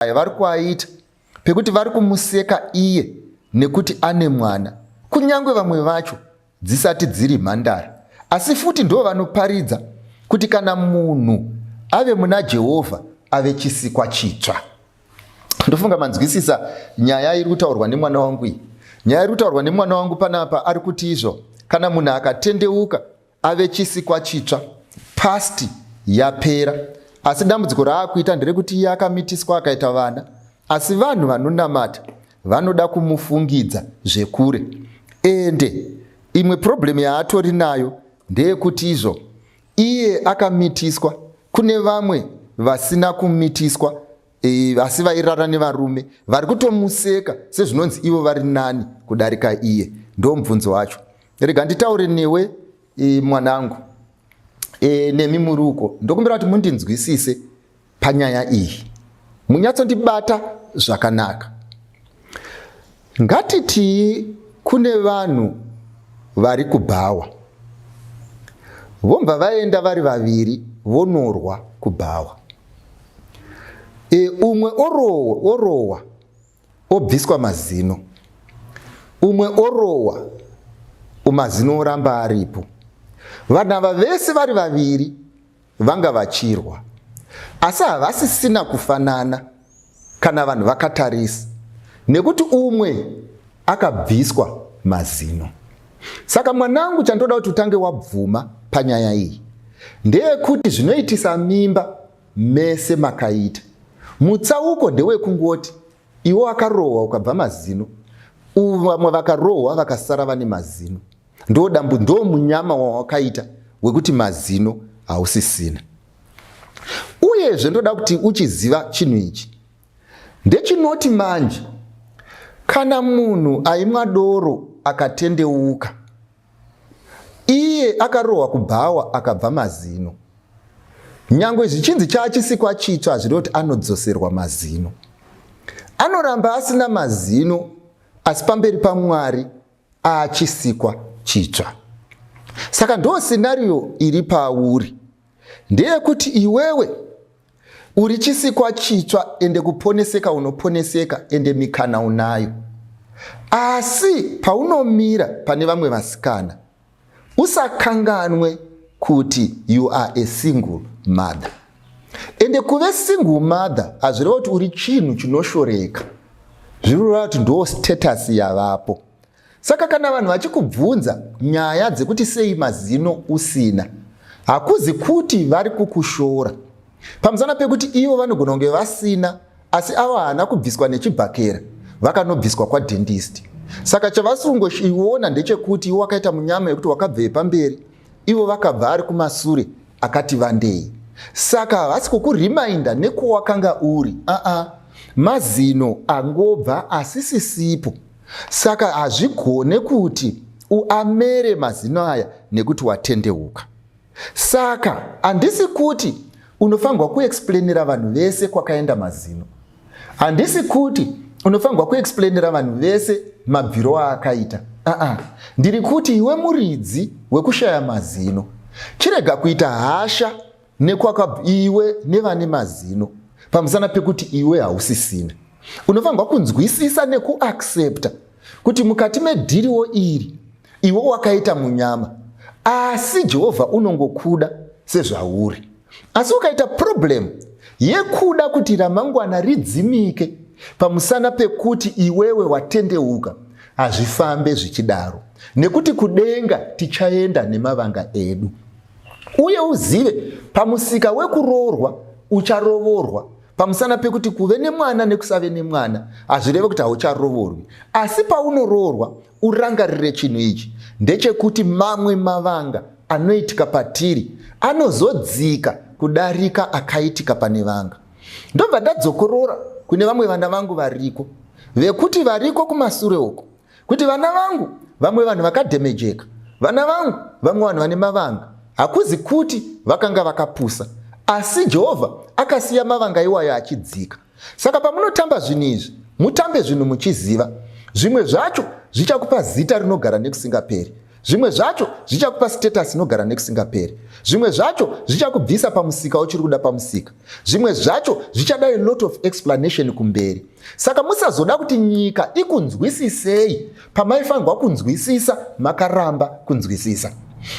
vari kuaita pekuti vari kumuseka iye nekuti ane mwana, kunyange vamwe vacho dzisati dziri mhandara. Asi futi ndo vanoparidza kuti kana munhu ave muna Jehovha ave chisikwa chitsva. Ndofunga manzwisisa nyaya iri kutaurwa nemwana wangu iyi. Nyaya iri kutaurwa nemwana wangu panapa ari kuti izvo, kana munhu akatendeuka ave chisikwa chitsva, pasti yapera. Asi dambudziko raakuita nderekuti iye akamitiswa akaita vana, asi vanhu vanonamata vanoda kumufungidza zvekure. Ende imwe problem yaatori nayo ndeyekuti izvo iye akamitiswa, kune vamwe vasina kumitiswa asi vairara nevarume vari kutomuseka sezvinonzi ivo vari nani kudarika iye. Ndo mubvunzo wacho. Rega nditaure newe mwanangu, nemi muruko, ndokumbira kuti mundinzwisise panyaya iyi, munyatsondibata zvakanaka. Ngatiti kune vanhu vari kubhawa, vomba vaenda vari vaviri vonorwa kubhawa. Umwe orowa obviswa mazino, umwe orowa mazino oramba aripo. Vanhu ava vese vari vaviri vanga vachirwa, asi havasisina kufanana kana vanhu vakatarisa, nekuti umwe akabviswa mazino. Saka mwanangu, chandoda kuti utange wabvuma panyaya iyi ndeyekuti zvinoitisa mimba mese makaita. Mutsauko ndewekungoti iwo wakarohwa ukabva mazino, vamwe vakarohwa vakasara vane mazino. Ndo munyama wawakaita wekuti mazino hausisina. Uyezve ndoda kuti uchiziva chinhu ichi ndechinoti manje kana munhu aimwa doro akatendeuka, iye akarohwa kubhawa akabva mazino, nyangwe zvichinzi chachisikwa chitsva zviri kuti anodzoserwa mazino, anoramba asina mazino, asi pamberi paMwari achisikwa chitsva. Saka ndo scenario iri pauri, ndeyekuti iwewe uri chisikwa chitsva ende kuponeseka unoponeseka ende mikana unayo. Asi paunomira pane vamwe vasikana, usakanganwe kuti you are a single mother. Ende kuve single mother hazvireva kuti uri chinhu chinoshoreka, zvireva kuti ndo status yavapo. Saka kana vanhu vachikubvunza nyaya dzekuti sei mazino usina, hakuzi kuti vari kukushora. Pamusana pekuti ivo vanogona kunge vasina, asi ava hana kubviswa nechibhakera, vakanobviswa kwadentist. Saka chavasungoshiona ndechekuti ivo wakaita munyama yekuti wakabve pamberi, ivo vakabva ari kumasure akati vandei. Saka havasi kukurimainda nekuwakanga uri. Mazino angobva asisisipo. Saka hazvigone kuti uamere mazino aya nekuti watendeuka. Saka handisi kuti unofanirwa kuexplainira vanhu vese kwakaenda mazino. Handisi kuti unofanirwa kuexplainira vanhu vese mabviro aakaita. Ndiri kuti iwe muridzi wekushaya mazino, chirega kuita hasha iwe nevane mazino pamusana pekuti iwe hausisina. Unofanirwa kunzwisisa nekuaccepta kuti mukati medhiriwo iri iwe wakaita munyama, asi Jehovha unongokuda sezvauri. Asi ukaita problem yekuda kuti ramangwana ridzimike pamusana pekuti iwewe watendeuka, hazvifambe zvichidaro, nekuti kudenga tichaenda nemavanga edu. Uye uzive pamusika wekuroorwa ucharovorwa. Pamusana pekuti kuve nemwana nekusave nemwana hazvireve kuti haucharovorwi, asi paunoroorwa urangarire chinhu ichi ndechekuti mamwe mavanga anoitika patiri anozodzika kudarika akaitika pane vanga. Ndobva ndadzokorora kune vamwe vana vangu variko, vekuti variko kumasure uko, kuti vana vangu vamwe vanhu vakadhemejeka, vana vangu vamwe vanhu vane mavanga, hakuzi kuti vakanga vakapusa, asi Jehovha akasiya mavanga iwayo achidzika. Saka pamunotamba zvinhu izvi, mutambe zvinhu muchiziva, zvimwe zvacho zvichakupa zita rinogara nekusingaperi. Zvimwe zvacho zvichakupa status inogara nekusingaperi. Zvimwe zvacho zvichakubvisa pamusika uchiri kuda pamusika. Zvimwe zvacho zvichada a lot of explanation kumberi. Saka musazoda kuti nyika ikunzwisisei pamaifanirwa kunzwisisa makaramba kunzwisisa.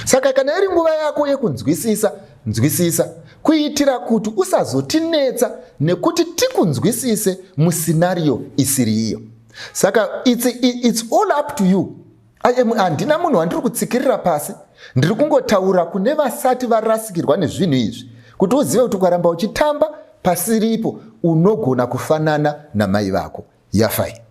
Saka kana iri nguva yako yekunzwisisa, nzwisisa kuitira kuti usazotinetsa nekuti tikunzwisise muscenario isiri iyo. Saka it's all up to you. Handina munhu wandiri kutsikirira pasi, ndiri kungotaura kune vasati varasikirwa nezvinhu izvi kuti uzive kuti ukaramba uchitamba pasiripo unogona kufanana namai vako. Yafai.